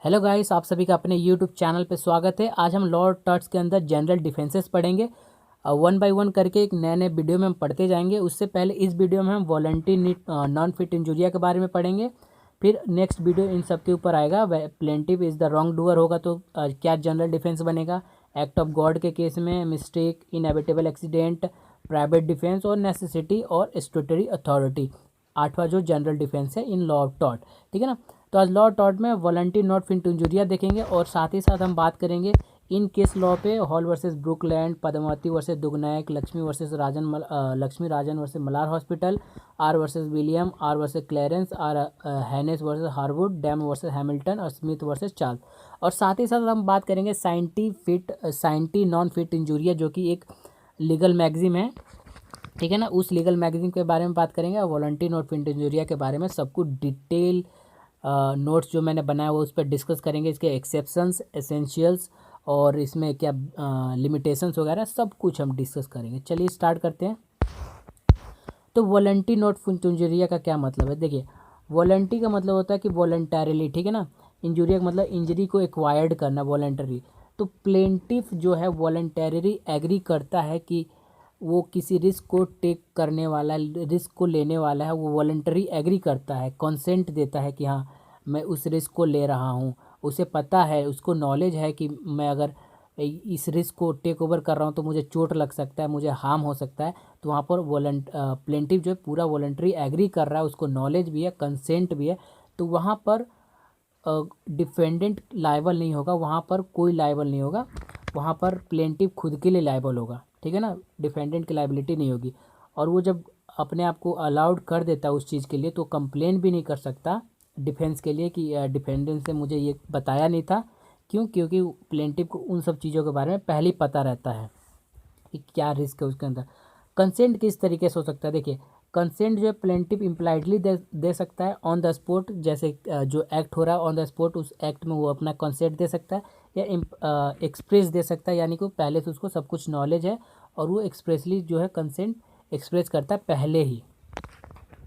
Hello guys, आप सभी का अपने यूट्यूब चैनल पे स्वागत है। आज हम लॉ टर्ट्स के अंदर जनरल डिफेंसेस पढ़ेंगे। वन बाय वन करके एक नए नए वीडियो में हम पढ़ते जाएंगे। उससे पहले इस वीडियो में हम वॉलंटी नॉन फिट इंजुरिया के बारे में पढ़ेंगे। फिर नेक्स्ट वीडियो इन सब के ऊपर आएगा। Plaintiff is the wrong doer होगा तो क्या जनरल डिफेंस बनेगा। एक्ट ऑफ गॉड के केस में mistake, inevitable accident, private defence और नेसेसिटी और स्टैट्यूटरी अथॉरिटी। आठवां जो जनरल डिफेंस है इन लॉ ऑफ टॉर्ट, ठीक है ना। तो आज लॉ टॉर्ट में वॉलंटी नॉट फिट इंजुरिया देखेंगे और साथ ही साथ हम बात करेंगे इन केस लॉ पे Hall versus Brookland, Padmavati versus Dugnayak, Lakshmi Rajan versus Malar hospital, R versus William, R versus Clarence, R Haynes versus Harwood, Dann versus Hamilton और स्मिथ वर्सेस चार्ल्स। और साथ ही साथ हम बात करेंगे साइंटी नॉन फिट इंजुरिया, जो कि एक लीगल मैगजीन है, ठीक है ना। उस लीगल मैगजीन के बारे में बात करेंगे और वॉलंटी नॉट फिट इंजुरिया के बारे में सब कुछ डिटेल नोट्स जो मैंने बनाया वो उस पर डिस्कस करेंगे। इसके एक्सेप्शंस, एसेंशियल्स और इसमें क्या लिमिटेशंस वगैरह सब कुछ हम डिस्कस करेंगे। चलिए स्टार्ट करते हैं। तो वॉलंटी नॉट फिट इंजुरिया का क्या मतलब है। देखिए, वॉलंटी का मतलब होता है कि वॉलंटरीली, ठीक है ना। इंजुरिया का मतलब इंजरी को एक्वायर्ड करना, वॉलंटरी। तो प्लेंटिफ जो है वॉलंटरीली एग्री करता है कि वो किसी रिस्क को टेक करने वाला, रिस्क को लेने वाला है, वो वॉलंटरी एग्री करता है, कंसेंट देता है कि हाँ मैं उस रिस्क को ले रहा हूँ। उसे पता है, उसको नॉलेज है कि मैं अगर इस रिस्क को टेक ओवर कर रहा हूँ तो मुझे चोट लग सकता है, मुझे हार्म हो सकता है। तो वहाँ पर प्लेंटिव जो है पूरा वॉलंटरी एग्री कर रहा है, उसको नॉलेज भी है, कंसेंट भी है। तो वहाँ पर डिफेंडेंट लायबल नहीं होगा, वहाँ पर कोई लायबल नहीं होगा, वहाँ पर प्लेंटिव खुद के लिए लायबल होगा, ठीक है ना। डिफेंडेंट की लायबिलिटी नहीं होगी। और वो जब अपने आप को अलाउड कर देता है उस चीज़ के लिए तो कंप्लेन भी नहीं कर सकता डिफेंस के लिए कि डिफेंडेंट से मुझे ये बताया नहीं था। क्यों? क्योंकि प्लेंटिव को उन सब चीज़ों के बारे में पहले ही पता रहता है कि क्या रिस्क है उसके अंदर। कंसेंट किस तरीके से हो सकता है। देखिए, कंसेंट जो है प्लेंटिव इम्प्लाइडली दे सकता है ऑन द स्पॉट, जैसे जो एक्ट हो रहा है ऑन द स्पॉट उस एक्ट में वो अपना कंसेंट दे सकता है, या एक्सप्रेस दे सकता है, यानी कि पहले से उसको सब कुछ नॉलेज है और वो एक्सप्रेसली जो है कंसेंट एक्सप्रेस करता है पहले ही,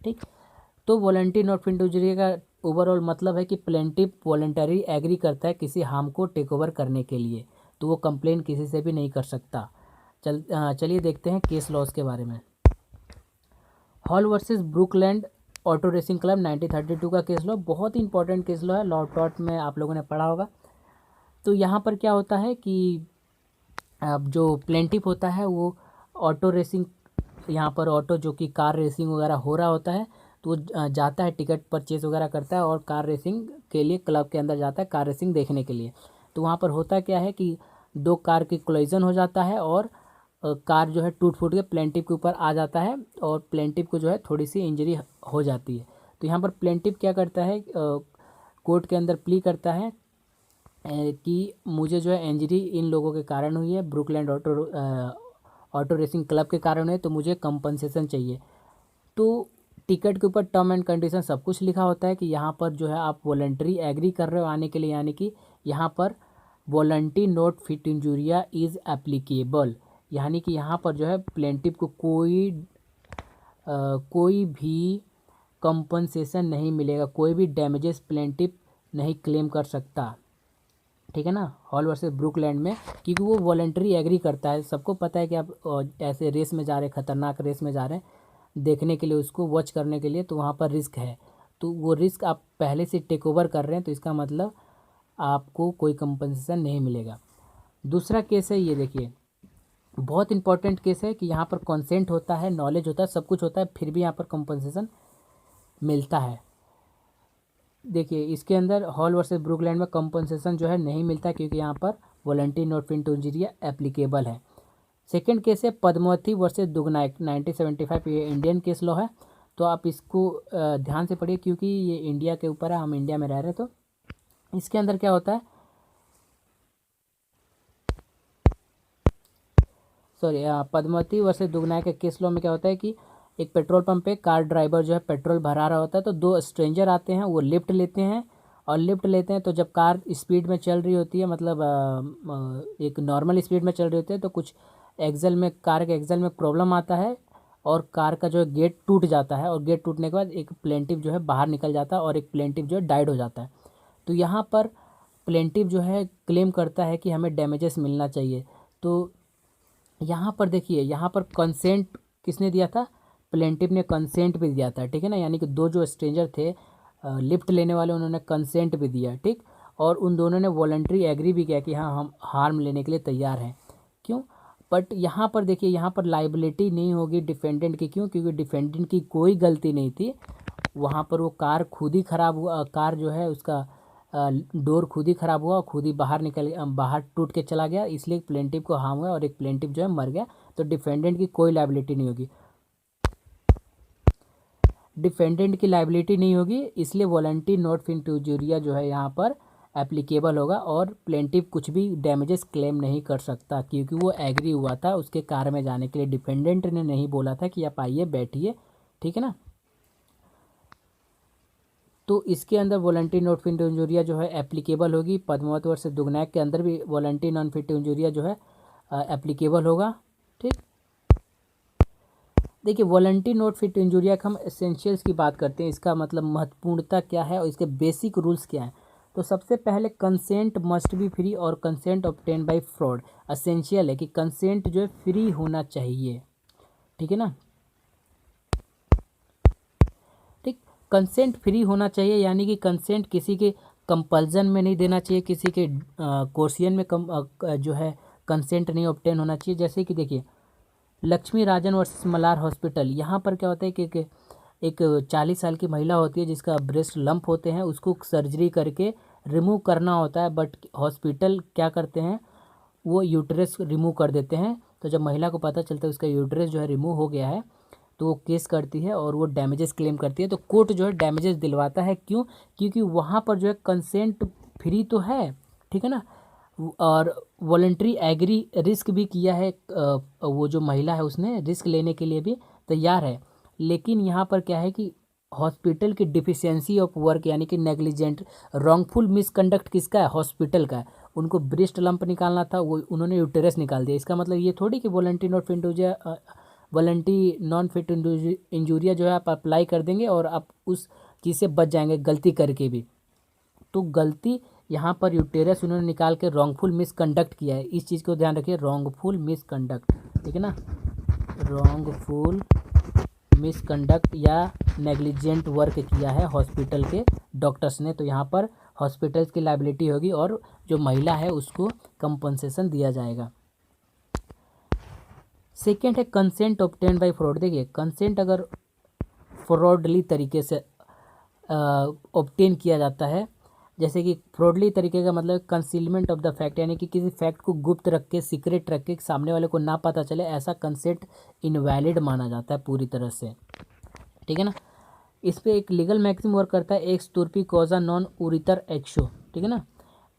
ठीक। तो वॉलंटी नॉट फिट इंजुरी का ओवरऑल मतलब है कि प्लेंटिव वॉलंटरी एग्री करता है किसी हार्म को टेक ओवर करने के लिए, तो वो कंप्लेन किसी से भी नहीं कर सकता। चलिए देखते हैं केस लॉस के बारे में। Hall versus Brookland auto racing club 1932 का केस लॉ, बहुत ही इंपॉर्टेंट केस लॉ है, लॉ टॉट में आप लोगों ने पढ़ा होगा। तो यहाँ पर क्या होता है कि अब जो प्लेंटिफ होता है वो ऑटो रेसिंग, यहाँ पर ऑटो जो कि कार रेसिंग वगैरह हो रहा होता है, तो वो जाता है, टिकट परचेज वगैरह करता है और कार रेसिंग के लिए क्लब के अंदर जाता है कार रेसिंग देखने के लिए। तो वहाँ पर होता क्या है कि दो कार की कोलिजन हो जाता है और कार जो है टूट फूट के प्लेंटिव के ऊपर आ जाता है और प्लेंटिव को जो है थोड़ी सी इंजरी हो जाती है। तो यहाँ पर प्लेंटिव क्या करता है, कोर्ट के अंदर प्ली करता है कि मुझे जो है इंजरी इन लोगों के कारण हुई है, ब्रुकलैंड ऑटो रेसिंग क्लब के कारण है, तो मुझे कंपनसेशन चाहिए। तो टिकट के ऊपर टर्म एंड कंडीशन सब कुछ लिखा होता है कि यहाँ पर जो है आप वॉलंटरी एग्री कर रहे हो आने के लिए, यानी कि यहाँ पर वॉलंटी नॉट फिट इंजुरिया इज़ एप्लीकेबल, यानी कि यहाँ पर जो है प्लेंटिव को कोई भी कंपनसेशन नहीं मिलेगा, कोई भी डैमेजेस प्लेंटिव नहीं क्लेम कर सकता, ठीक है ना। हॉल वर्सेस ब्रुकलैंड में, क्योंकि वो वॉलंटरी एग्री करता है, सबको पता है कि आप ऐसे रेस में जा रहे हैं, खतरनाक रेस में जा रहे हैं देखने के लिए, उसको वॉच करने के लिए, तो वहाँ पर रिस्क है, तो वो रिस्क आप पहले से टेक ओवर कर रहे हैं, तो इसका मतलब आपको कोई कंपनसेशन नहीं मिलेगा। दूसरा केस है, ये देखिए बहुत इंपॉर्टेंट केस है कि यहाँ पर कंसेंट होता है, नॉलेज होता है, सब कुछ होता है, फिर भी यहाँ पर कंपनसेशन मिलता है। देखिए इसके अंदर हॉल वर्सेस ब्रुकलैंड में कंपनसेशन जो है नहीं मिलता, क्योंकि यहाँ पर वॉलंटी नॉट फिट इंजुरिया एप्लीकेबल है। सेकंड केस है पद्मावती वर्सेस दुगनायक 1975, ये इंडियन केस लॉ है, तो आप इसको ध्यान से पढ़िए क्योंकि ये इंडिया के ऊपर है, हम इंडिया में रह रहे हैं। तो इसके अंदर क्या होता है, सॉरी, पद्मावती वर्सेस दुगनायक के केस लॉ में क्या होता है कि एक पेट्रोल पंप पे कार ड्राइवर जो है पेट्रोल भरा रहा होता है, तो दो स्ट्रेंजर आते हैं, वो लिफ्ट लेते हैं, और लिफ्ट लेते हैं तो जब कार स्पीड में चल रही होती है, मतलब एक नॉर्मल स्पीड में चल रही होती है, तो कुछ एक्सल में, कार के एक्सल में प्रॉब्लम आता है और कार का जो है गेट टूट जाता है, और गेट टूटने के बाद एक प्लेंटिव जो है बाहर निकल जाता है और एक प्लेंटिव जो है डाइड हो जाता है। तो यहाँ पर प्लेंटिव जो है क्लेम करता है कि हमें डैमेजेस मिलना चाहिए। तो यहाँ पर देखिए, यहाँ पर कंसेंट किसने दिया था, प्लेंटिव ने कंसेंट भी दिया था, ठीक है ना। यानी कि दो जो स्ट्रेंजर थे लिफ्ट लेने वाले, उन्होंने कंसेंट भी दिया, ठीक। और उन दोनों ने वॉलंटरी एग्री भी किया कि हाँ हम हार्म लेने के लिए तैयार हैं। क्यों? बट यहाँ पर देखिए, यहाँ पर लाइबिलिटी नहीं होगी डिफेंडेंट की। क्यों? क्योंकि डिफेंडेंट की कोई गलती नहीं थी। वहाँ पर वो कार खुद ही ख़राब हुआ, कार जो है उसका डोर खुद ही ख़राब हुआ और खुद ही बाहर टूट के चला गया, इसलिए प्लेंटिव को हार्म हुआ और एक प्लेंटिव जो है मर गया। तो डिफेंडेंट की कोई लाइबिलिटी नहीं होगी, डिफेंडेंट की लाइबिलिटी नहीं होगी, इसलिए वॉलंटरी नॉट फिट इंजूरिया जो है यहाँ पर एप्लीकेबल होगा और प्लेंटिव कुछ भी डैमेजेस क्लेम नहीं कर सकता, क्योंकि वो एग्री हुआ था उसके कार में जाने के लिए। डिफेंडेंट ने नहीं बोला था कि आप आइए बैठिए, ठीक है ना। तो इसके अंदर वॉलंटरी नॉट फिट इंजूरिया जो है एप्लीकेबल होगी। पद्मावत वर्सेस दुगनैक के अंदर भी वॉलंटरी नॉन फिट इंजूरिया जो है एप्लीकेबल होगा, ठीक। देखिए, वॉलंटरी नॉट फिट इंजूरिया का हम एसेंशियल्स की बात करते हैं, इसका मतलब महत्वपूर्णता क्या है और इसके बेसिक रूल्स क्या हैं। तो सबसे पहले कंसेंट मस्ट बी फ्री और consent obtain bye fraud. Essential है कि कंसेंट जो है फ्री होना चाहिए, ठीक है ना, ठीक। कंसेंट फ्री होना चाहिए, यानी कि कंसेंट किसी के कंपल्जन में नहीं देना चाहिए, किसी के कोर्सियन में जो है कंसेंट नहीं ऑब्टेन होना चाहिए। जैसे कि देखिए, लक्ष्मी राजन वर्सेस मलार हॉस्पिटल, यहाँ पर क्या होता है कि एक 40 साल की महिला होती है जिसका ब्रेस्ट लंप होते हैं, उसको सर्जरी करके रिमूव करना होता है, बट हॉस्पिटल क्या करते हैं, वो यूट्रस रिमूव कर देते हैं। तो जब महिला को पता चलता है उसका यूट्रस जो है रिमूव हो गया है, तो वो केस करती है और वो डैमेजेस क्लेम करती है। तो कोर्ट जो है डैमेजेस दिलवाता है। क्यों? क्योंकि वहाँ पर जो है कंसेंट फ्री तो है, ठीक है ना, और वॉलंटरी एग्री रिस्क भी किया है। वो जो महिला है उसने रिस्क लेने के लिए भी तैयार है। लेकिन यहाँ पर क्या है कि हॉस्पिटल की डिफिशियंसी ऑफ वर्क, यानी कि नेग्लिजेंट रॉन्गफुल मिसकंडक्ट किसका है, हॉस्पिटल का है। उनको ब्रेस्ट लंप निकालना था, वो उन्होंने यूटेरस निकाल दिया। इसका मतलब ये थोड़ी कि वॉलंटरी नॉन फिट इंजूरिया जो है आप अप्लाई कर देंगे और आप उस चीज़ से बच जाएंगे गलती करके भी। तो गलती यहाँ पर यूटेरस उन्होंने निकाल के रॉन्गफुल मिसकंडक्ट किया है, इस चीज़ को ध्यान रखिए, रॉन्गफुल मिसकंडक्ट, ठीक है ना, रॉन्गफुल मिसकंडक्ट या नेग्लिजेंट वर्क किया है हॉस्पिटल के डॉक्टर्स ने। तो यहाँ पर हॉस्पिटल्स की लायबिलिटी होगी और जो महिला है उसको कंपनसेशन दिया जाएगा। सेकेंड है कंसेंट ऑब्टेन बाय फ्रॉड। देखिए, कंसेंट अगर फ्रॉडली तरीके से ऑब्टेन किया जाता है, जैसे कि फ्रॉडली तरीके का मतलब कंसीलमेंट ऑफ द फैक्ट, यानी कि किसी फैक्ट को गुप्त रख के, सीक्रेट रख के, सामने वाले को ना पता चले, ऐसा कंसेंट इनवैलिड माना जाता है पूरी तरह से, ठीक है ना। इस पर एक लीगल मैक्सिम वर्क करता है, एक्स तुर्पी कॉजा नॉन उरितर एक्शो, ठीक है ना।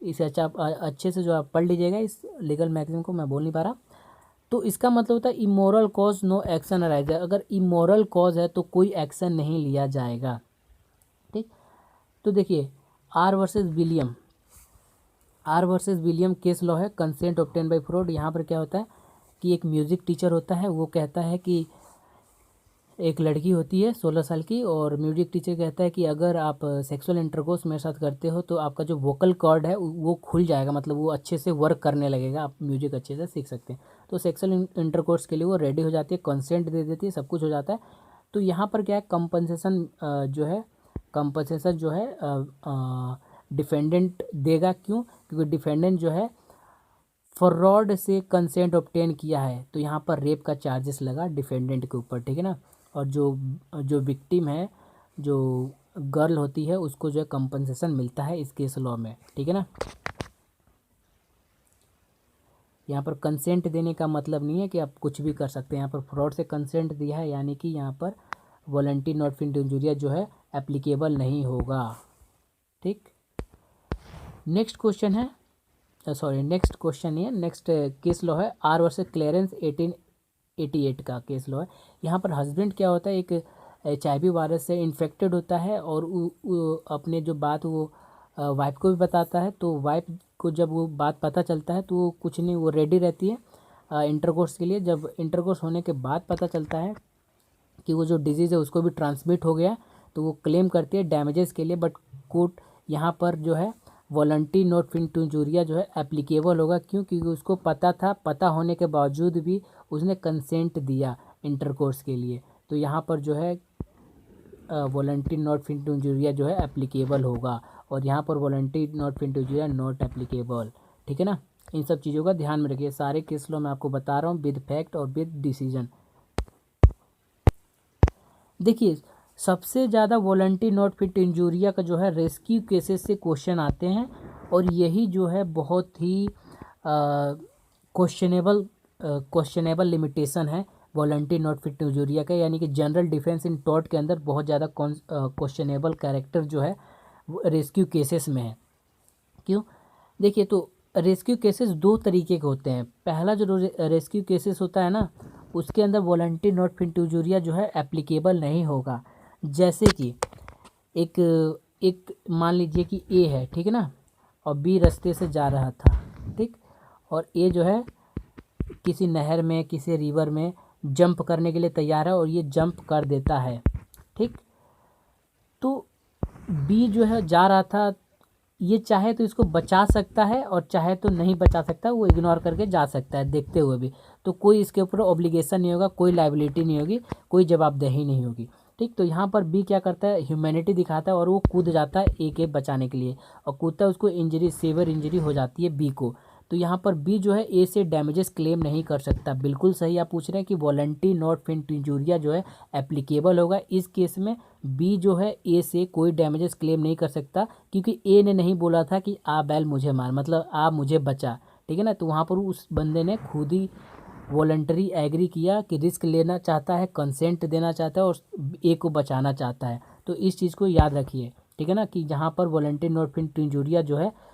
इसे अच्छा आप अच्छे से जो आप पढ़ लीजिएगा इस लीगल मैक्सिम को, मैं बोल नहीं पा रहा। तो इसका मतलब होता है immoral cause no action arise. अगर इमोरल कॉज है तो कोई एक्शन नहीं लिया जाएगा, ठीक। तो देखिए, are versus William case law है, कंसेंट ऑब्टेन बाय फ्रॉड। यहाँ पर क्या होता है कि एक म्यूज़िक टीचर होता है, वो कहता है कि एक लड़की होती है 16 साल की, और म्यूजिक टीचर कहता है कि अगर आप सेक्सुअल इंटरकोर्स मेरे साथ करते हो तो आपका जो वोकल कॉर्ड है वो खुल जाएगा, मतलब वो अच्छे से वर्क करने लगेगा, आप म्यूजिक अच्छे से सीख सकते हैं। तो सेक्सुअल इंटरकोर्स के लिए वो रेडी हो जाती है, कंसेंट दे देती है, सब कुछ हो जाता है। तो यहाँ पर क्या है, कंपनसेशन जो है डिफेंडेंट देगा। क्यों? क्योंकि डिफेंडेंट जो है फ्रॉड से कंसेंट ऑब्टेन किया है, तो यहाँ पर रेप का चार्जेस लगा डिफेंडेंट के ऊपर, ठीक है ना। और जो विक्टिम है, जो गर्ल होती है, उसको जो है कंपनसेशन मिलता है इस केस लॉ में, ठीक है ना। यहाँ पर कंसेंट देने का मतलब नहीं है कि आप कुछ भी कर सकते हैं, यहाँ पर फ्रॉड से कंसेंट दिया है, यानी कि यहाँ पर वॉलंटरी नॉट फिट इंजूरिया जो है एप्लीकेबल नहीं होगा, ठीक। नेक्स्ट क्वेश्चन है, नेक्स्ट क्वेश्चन नहीं है, नेक्स्ट केस लॉ है आर वर्सेस क्लेरेंस 1888 का केस लॉ है। यहाँ पर हस्बैंड क्या होता है, एक HIV वायरस से इन्फेक्टेड होता है और अपने जो बात वो वाइफ को भी बताता है। तो वाइफ को जब वो बात पता चलता है तो वो कुछ नहीं, वो रेडी रहती है इंटरकोर्स के लिए। जब इंटरकोर्स होने के बाद पता चलता है कि वो जो डिजीज़ है उसको भी ट्रांसमिट हो गया, तो वो क्लेम करती है डैमेजेस के लिए। बट कोर्ट यहाँ पर जो है voluntary not fit to injuria जो है एप्लीकेबल होगा। क्यों? क्योंकि उसको पता था, पता होने के बावजूद भी उसने कंसेंट दिया इंटरकोर्स के लिए। तो यहाँ पर जो है voluntary not fit to injuria जो है एप्लीकेबल होगा, और यहाँ पर voluntary not fit to injuria not applicable. ठीक है ना? इन सब चीज़ों का ध्यान में रखिए। सारे केस लॉ मैं आपको बता रहा हूँ विद फैक्ट और विद डिसीजन। देखिए, सबसे ज़्यादा वॉलंटरी नॉट फिट इंजूरिया का जो है रेस्क्यू केसेस से क्वेश्चन आते हैं, और यही जो है बहुत ही क्वेश्चनेबल लिमिटेशन है वॉलंटरी नॉट फिट इंजूरिया का, यानी कि जनरल डिफेंस इन टॉर्ट के अंदर बहुत ज़्यादा क्वेश्चनेबल कैरेक्टर जो है रेस्क्यू केसेस में है। क्यों? देखिए, तो रेस्क्यू केसेस दो तरीके के होते हैं। पहला जो रेस्क्यू केसेस होता है ना, उसके अंदर वॉलंटरी नॉट फिट इंजूरिया जो है एप्लीकेबल नहीं होगा। जैसे कि एक मान लीजिए कि ए है, ठीक है ना, और बी रास्ते से जा रहा था, ठीक, और ए जो है किसी नहर में, किसी रिवर में जंप करने के लिए तैयार है, और ये जंप कर देता है, ठीक। तो बी जो है जा रहा था, ये चाहे तो इसको बचा सकता है और चाहे तो नहीं बचा सकता, वो इग्नोर करके जा सकता है देखते हुए भी। तो कोई इसके ऊपर ऑब्लिगेशन नहीं होगा, कोई लायबिलिटी नहीं होगी, कोई जवाबदेही नहीं होगी, ठीक। तो यहाँ पर बी क्या करता है, ह्यूमैनिटी दिखाता है और वो कूद जाता है ए के बचाने के लिए, और कूदता है, उसको इंजरी, सीवियर इंजरी हो जाती है बी को। तो यहाँ पर बी जो है ए से डैमेजेस क्लेम नहीं कर सकता। बिल्कुल सही आप पूछ रहे हैं कि वॉलंटरी नॉट फिट इंजूरिया जो है एप्लीकेबल होगा। इस केस में बी जो है ए से कोई डैमेजेस क्लेम नहीं कर सकता, क्योंकि ए ने नहीं बोला था कि आ बैल मुझे मार, मतलब आ मुझे बचा, ठीक है ना। तो वहाँ पर उस बंदे ने खुद ही वॉलंटरी एग्री किया कि रिस्क लेना चाहता है, कंसेंट देना चाहता है और ए को बचाना चाहता है। तो इस चीज़ को याद रखिए, ठीक है ना, कि जहाँ पर वॉलंटरी नॉट फिट इंजूरिया जो है,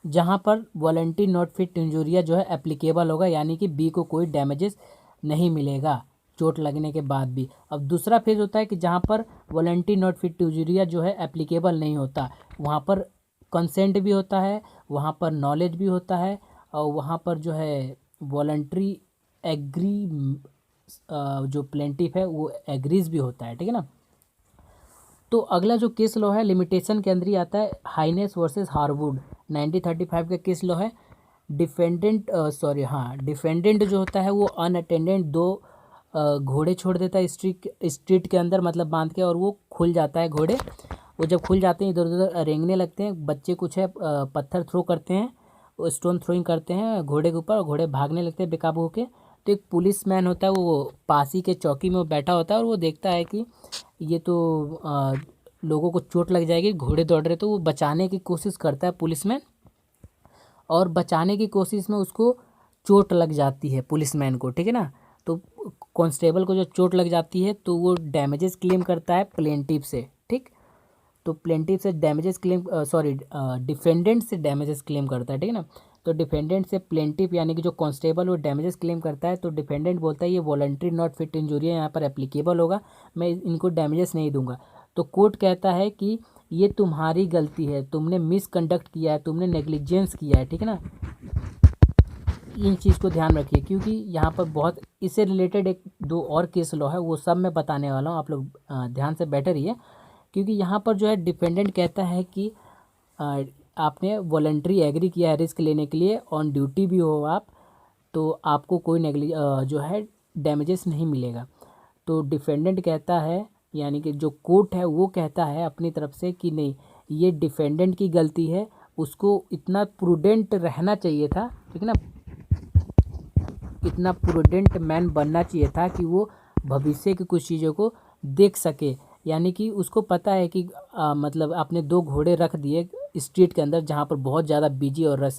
जहाँ पर वॉलंटरी नॉट फिट इंजूरिया जो है एप्लीकेबल होगा, यानी कि बी को कोई डैमेजेस नहीं मिलेगा चोट लगने के बाद भी। अब दूसरा फेज होता है कि जहाँ पर वॉलंटरी नॉट फिट इंजूरिया जो है एप्लीकेबल नहीं होता, वहाँ पर कंसेंट भी होता है, वहाँ पर नॉलेज भी होता है, और वहाँ पर जो है वॉलंटरी एग्री, जो प्लेंटिफ है वो एग्रीज भी होता है, ठीक है ना। तो अगला जो केस लॉ है लिमिटेशन के अंदर ही आता है, हाइनेस वर्सेस हार्वुड 1935 का केस लॉ है। डिफेंडेंट जो होता है वो अनअटेंडेंट दो घोड़े छोड़ देता है स्ट्रीट के अंदर, मतलब बांध के, और वो खुल जाता है घोड़े। वो जब खुल जाते हैं, इधर उधर रेंगने लगते हैं, बच्चे कुछ है पत्थर थ्रो करते हैं, वो स्टोन थ्रोइंग करते हैं घोड़े के ऊपर, और घोड़े भागने लगते हैं बेकाबू होके। तो एक पुलिस मैन होता है, वो पासी के चौकी में वो बैठा होता है, और वो देखता है कि ये तो लोगों को चोट लग जाएगी, घोड़े दौड़ रहे, तो वो बचाने की कोशिश करता है पुलिसमैन, और बचाने की कोशिश में उसको चोट लग जाती है पुलिसमैन को, ठीक है ना। तो कांस्टेबल को जो चोट लग जाती है, तो वो डैमेजेस क्लेम करता है प्लेंटिफ से, ठीक। तो प्लेंटिफ से डैमेजेस क्लेम, डिफेंडेंट से डैमेजेस क्लेम करता है, ठीक है ना। तो डिफेंडेंट से प्लेंटिफ यानी कि जो कांस्टेबल वो डैमेजेस क्लेम करता है, तो डिफेंडेंट बोलता है ये वॉलंटरी नॉट फिट इंजूरिया यहाँ पर एप्लीकेबल होगा, मैं इनको डैमेजेस नहीं दूंगा। तो कोर्ट कहता है कि ये तुम्हारी गलती है, तुमने मिसकंडक्ट किया है, तुमने नेग्लिजेंस किया है, ठीक है ना। इन चीज़ को ध्यान रखिए, क्योंकि यहाँ पर बहुत इससे रिलेटेड एक दो और केस लॉ है, वो सब मैं बताने वाला हूँ, आप लोग ध्यान से बैठे रहिए। क्योंकि यहाँ पर जो है डिफेंडेंट कहता है कि आपने वॉलंटरी एग्री किया है रिस्क लेने के लिए, ऑन ड्यूटी भी हो आप, तो आपको कोई जो है डैमेजेस नहीं मिलेगा। तो डिफेंडेंट कहता है, यानी कि जो कोर्ट है वो कहता है अपनी तरफ से कि नहीं, ये डिफेंडेंट की गलती है, उसको इतना प्रूडेंट रहना चाहिए था, ठीक है ना, इतना प्रूडेंट मैन बनना चाहिए था कि वो भविष्य की कुछ चीज़ों को देख सके। यानी कि उसको पता है कि मतलब आपने दो घोड़े रख दिए स्ट्रीट के अंदर, जहाँ पर बहुत ज़्यादा बिजी और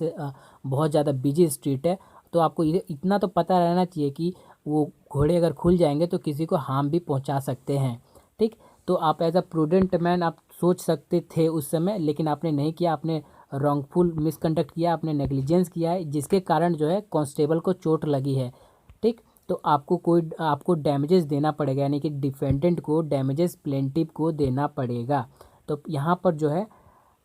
बहुत ज़्यादा बिजी स्ट्रीट है, तो आपको इतना तो पता रहना चाहिए कि वो घोड़े अगर खुल जाएंगे तो किसी को हार्म भी पहुँचा सकते हैं, ठीक। तो आप एज अ प्रूडेंट मैन आप सोच सकते थे उस समय, लेकिन आपने नहीं किया, आपने रॉन्गफुल मिसकंडक्ट किया, आपने नेग्लिजेंस किया है, जिसके कारण जो है कांस्टेबल को चोट लगी है, ठीक। तो आपको डैमेजेस देना पड़ेगा, यानी कि डिफेंडेंट को डैमेजेस प्लेंटिफ को देना पड़ेगा। तो यहाँ पर जो है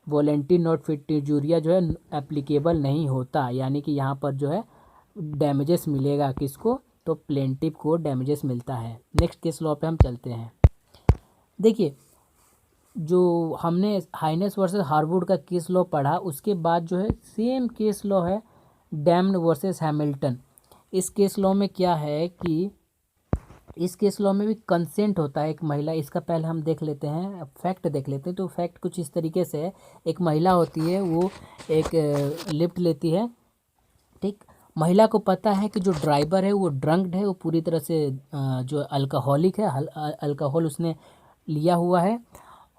वॉलंटरी नॉट फिट इंजूरिया जो है एप्लीकेबल नहीं होता, यानी कि यहाँ पर जो है डैमेजेस मिलेगा किसको, तो प्लेंटिफ को डैमेजेस मिलता है। नेक्स्ट केस लॉ पे हम चलते हैं। देखिए, जो हमने हाइनेस वर्सेस हार्वुड का केस लॉ पढ़ा, उसके बाद जो है सेम केस लॉ है डैम्ड वर्सेस हैमिल्टन। इस केस लॉ में क्या है कि इस केस लॉ में भी कंसेंट होता है एक महिला, इसका पहले हम देख लेते हैं, फैक्ट देख लेते हैं। तो फैक्ट कुछ इस तरीके से है, एक महिला होती है, वो एक लिफ्ट लेती है, ठीक। महिला को पता है कि जो ड्राइवर है वो ड्रंक्ड है, वो पूरी तरह से जो अल्कोहलिक है, अल्कोहल उसने लिया हुआ है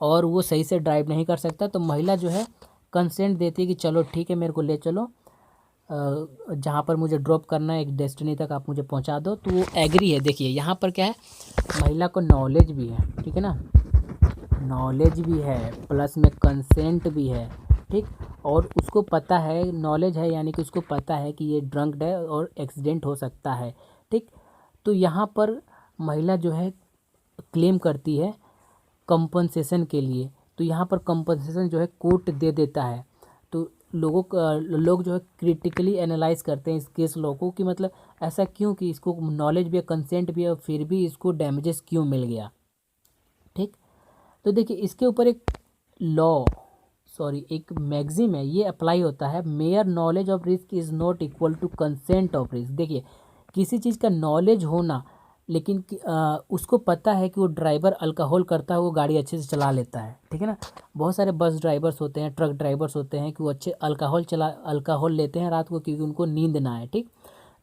और वो सही से ड्राइव नहीं कर सकता। तो महिला जो है कंसेंट देती है कि चलो ठीक है, मेरे को ले चलो, जहाँ पर मुझे ड्रॉप करना है, एक डेस्टिनी तक आप मुझे पहुँचा दो। तो वो एग्री है। देखिए यहाँ पर क्या है, महिला को नॉलेज भी है, ठीक है ना, नॉलेज भी है प्लस में कंसेंट भी है, ठीक। और उसको पता है, नॉलेज है यानी कि उसको पता है कि ये ड्रंक्ड है और एक्सीडेंट हो सकता है, ठीक। तो यहाँ पर महिला जो है क्लेम करती है कंपनसेशन के लिए। तो यहाँ पर कंपनसेशन जो है कोर्ट दे देता है। तो लोग जो है क्रिटिकली एनालाइज करते हैं इस केस लॉ को कि मतलब ऐसा क्यों कि इसको नॉलेज भी है, कंसेंट भी है, और फिर भी इसको डैमेजेस क्यों मिल गया, ठीक। तो देखिए इसके ऊपर एक लॉ, सॉरी एक मैगजिम है, ये अप्लाई होता है, mere knowledge of risk is not equal to consent of risk. देखिए किसी चीज़ का नॉलेज होना, लेकिन उसको पता है कि वो ड्राइवर अल्कोहल करता है, वो गाड़ी अच्छे से चला लेता है, ठीक है ना। बहुत सारे बस ड्राइवर्स होते हैं, ट्रक ड्राइवर्स होते हैं कि वो अच्छे अल्कोहल लेते हैं रात को, क्योंकि उनको नींद ना आए, ठीक।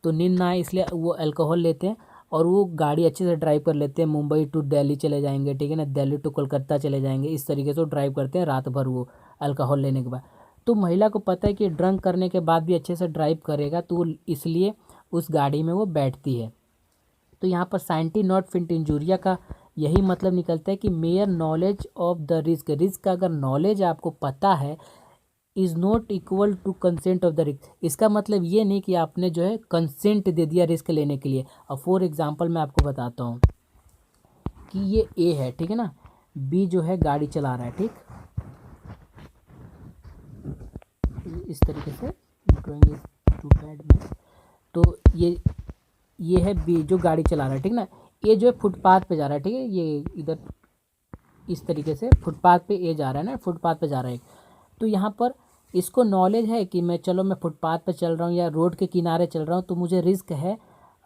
तो नींद ना आए इसलिए वो अल्कोहल लेते हैं और वो गाड़ी अच्छे से ड्राइव कर लेते हैं। मुंबई टू दिल्ली चले जाएंगे, ठीक है ना, दिल्ली टू कोलकाता चले जाएंगे, इस तरीके से वो ड्राइव करते हैं रात भर वो अल्कोहल लेने के बाद। तो महिला को पता है कि ड्रंक करने के बाद भी अच्छे से ड्राइव करेगा, तो वो इसलिए उस गाड़ी में वो बैठती है। तो यहाँ पर साइंटी नॉट फिट इंजूरिया का यही मतलब निकलता है कि mere knowledge of the risk, risk का अगर नॉलेज आपको पता है, is not equal to consent of the risk. इसका मतलब ये नहीं कि आपने जो है कंसेंट दे दिया रिस्क लेने के लिए। अब फॉर एग्जांपल मैं आपको बताता हूँ कि ये ए है, ठीक है ना, बी जो है गाड़ी चला रहा है, ठीक, इस तरीके से ड्राइंग इज टू बैड में। तो ये है बी जो गाड़ी चला रहा है, ठीक ना। ये जो है फुटपाथ पे जा रहा है, ठीक है, ये इधर इस तरीके से फुटपाथ पे ये जा रहा है ना, फुटपाथ पे जा रहा है। तो यहाँ पर इसको नॉलेज है कि मैं फुटपाथ पे चल रहा हूँ या रोड के किनारे चल रहा हूँ, तो मुझे रिस्क है,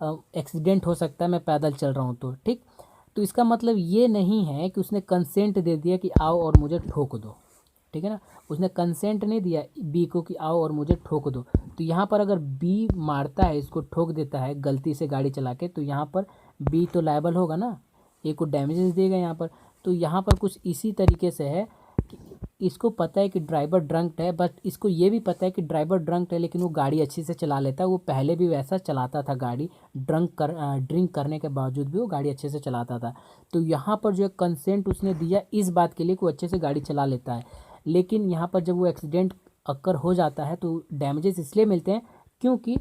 एक्सीडेंट हो सकता है, मैं पैदल चल रहा हूँ तो, ठीक। तो इसका मतलब ये नहीं है कि उसने कंसेंट दे दिया कि आओ और मुझे ठोक दो, ठीक है ना। उसने कंसेंट नहीं दिया बी को कि आओ और मुझे ठोक दो। तो यहाँ पर अगर बी मारता है, इसको ठोक देता है गलती से गाड़ी चला के, तो यहाँ पर बी तो लायबल होगा ना, ए को डैमेजेस देगा यहाँ पर। तो यहाँ पर कुछ इसी तरीके से है कि इसको पता है कि ड्राइवर ड्रंक है, बट इसको ये भी पता है कि ड्राइवर ड्रंक है, लेकिन वो गाड़ी अच्छी से चला लेता है, वो पहले भी वैसा चलाता था गाड़ी, ड्रिंक करने के बावजूद भी वो गाड़ी अच्छे से चलाता था। तो यहाँ पर जो है कंसेंट उसने दिया इस बात के लिए कि वो अच्छे से गाड़ी चला लेता है। लेकिन यहाँ पर जब वो एक्सीडेंट अक्कर हो जाता है तो डैमेजेस इसलिए मिलते हैं क्योंकि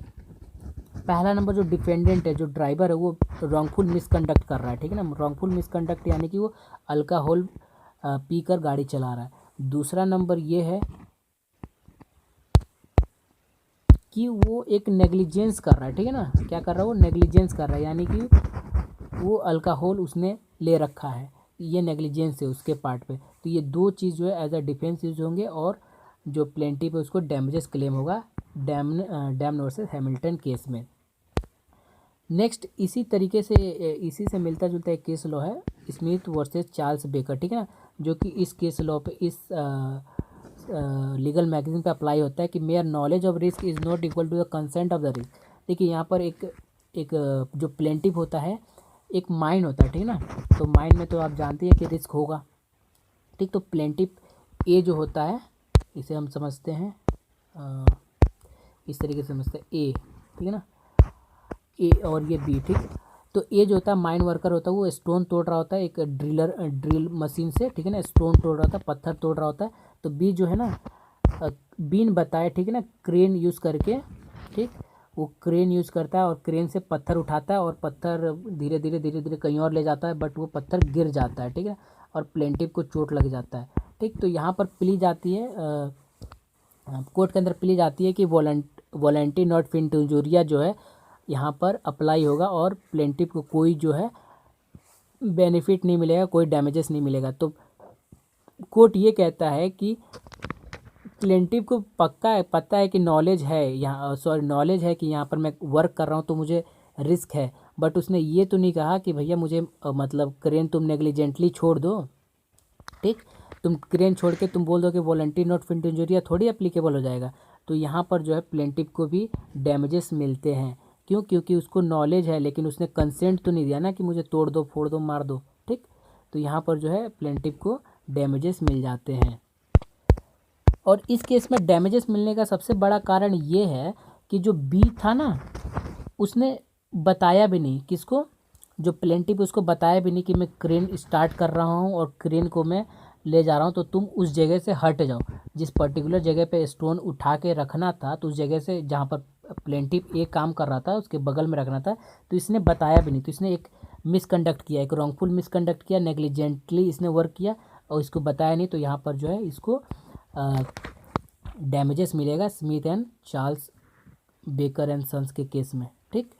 पहला नंबर जो डिफेंडेंट है, जो ड्राइवर है, वो रॉन्गफुल मिसकंडक्ट कर रहा है, ठीक है ना। रॉन्गफुल मिसकंडक्ट यानी कि वो अल्कोहल पीकर गाड़ी चला रहा है। दूसरा नंबर ये है कि वो एक नेग्लिजेंस कर रहा है, ठीक है ना। क्या कर रहा है वो, नेग्लिजेंस कर रहा है, यानी कि वो अल्कोहल उसने ले रखा है, ये नेग्लिजेंस है उसके पार्ट पे। तो ये दो चीज़ जो है एज अ डिफेंस यूज होंगे और जो प्लेंटी पे उसको डैमेजेस क्लेम होगा डैम वर्सेस हैमिल्टन केस में। नेक्स्ट इसी तरीके से इसी से मिलता जुलता एक केस लॉ है स्मिथ वर्सेस चार्ल्स बेकर, ठीक है ना, जो कि इस केस लॉ पे इस लीगल मैगजीन पे अप्लाई होता है कि mere knowledge of risk is not equal to the consent of the risk. देखिए यहाँ पर एक जो प्लेंटिव होता है, एक माइन होता है, ठीक है ना। तो माइन में तो आप जानते हैं कि रिस्क होगा, ठीक। तो प्लेंटिव ए जो होता है, इसे हम समझते हैं इस तरीके से समझते हैं ए, ठीक है ना, ए और ये बी, ठीक। तो ए जो होता है माइन वर्कर होता है, वो स्टोन तोड़ रहा होता है एक ड्रिल मशीन से, ठीक है ना, स्टोन तोड़ रहा होता है, पत्थर तोड़ रहा होता है। तो बी जो है ना बीन बताए, ठीक है ना, क्रेन यूज़ करके, ठीक, वो क्रेन यूज़ करता है और क्रेन से पत्थर उठाता है और पत्थर धीरे धीरे कहीं और ले जाता है, बट वो पत्थर गिर जाता है, ठीक है, और प्लेंटिव को चोट लग जाता है, ठीक। तो यहाँ पर प्ली जाती है कोर्ट के अंदर प्ली जाती है कि वॉलंटी नॉट फिट इंजूरिया जो है यहाँ पर अप्लाई होगा और प्लेंटिव को कोई जो है बेनिफिट नहीं मिलेगा, कोई डैमेजेस नहीं मिलेगा। तो कोर्ट ये कहता है कि प्लेंटिव को पता है कि नॉलेज है यहाँ, नॉलेज है कि यहाँ पर मैं वर्क कर रहा हूँ तो मुझे रिस्क है, बट उसने ये तो नहीं कहा कि भैया मुझे मतलब क्रेन तुम नेग्लिजेंटली छोड़ दो, ठीक, तुम क्रेन छोड़ के तुम बोल दो कि वॉलंटरी नॉट फिट इंजरी थोड़ी एप्लीकेबल हो जाएगा। तो यहाँ पर जो है प्लेंटिव को भी डैमेजेस मिलते हैं। क्यों? क्योंकि उसको नॉलेज है लेकिन उसने कंसेंट तो नहीं दिया ना कि मुझे तोड़ दो, फोड़ दो, मार दो, ठीक। तो यहाँ पर जो है प्लेंटिव को डैमेजेस मिल जाते हैं। और इस केस में डैमेजेस मिलने का सबसे बड़ा कारण ये है कि जो बी था ना, उसने बताया भी नहीं, किसको, जो प्लेंटिव, उसको बताया भी नहीं कि मैं क्रेन स्टार्ट कर रहा हूँ और क्रेन को मैं ले जा रहा हूँ, तो तुम उस जगह से हट जाओ। जिस पर्टिकुलर जगह पे स्टोन उठा के रखना था, तो उस जगह से जहाँ पर प्लेंटिव एक काम कर रहा था उसके बगल में रखना था, तो इसने बताया भी नहीं। तो इसने एक मिसकंडक्ट किया, एक रॉन्गफुल मिसकंडक्ट किया, नेग्लिजेंटली इसने वर्क किया और इसको बताया नहीं। तो यहाँ पर जो है इसको डैमेजेस मिलेगा Smith and Charles Baker and Sons के केस में, ठीक।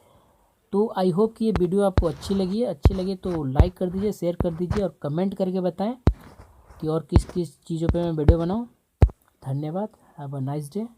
तो आई होप कि ये वीडियो आपको अच्छी लगी तो लाइक कर दीजिए, शेयर कर दीजिए और कमेंट करके बताएं कि और किस किस चीज़ों पे मैं वीडियो बनाऊं। धन्यवाद। Have a nice day.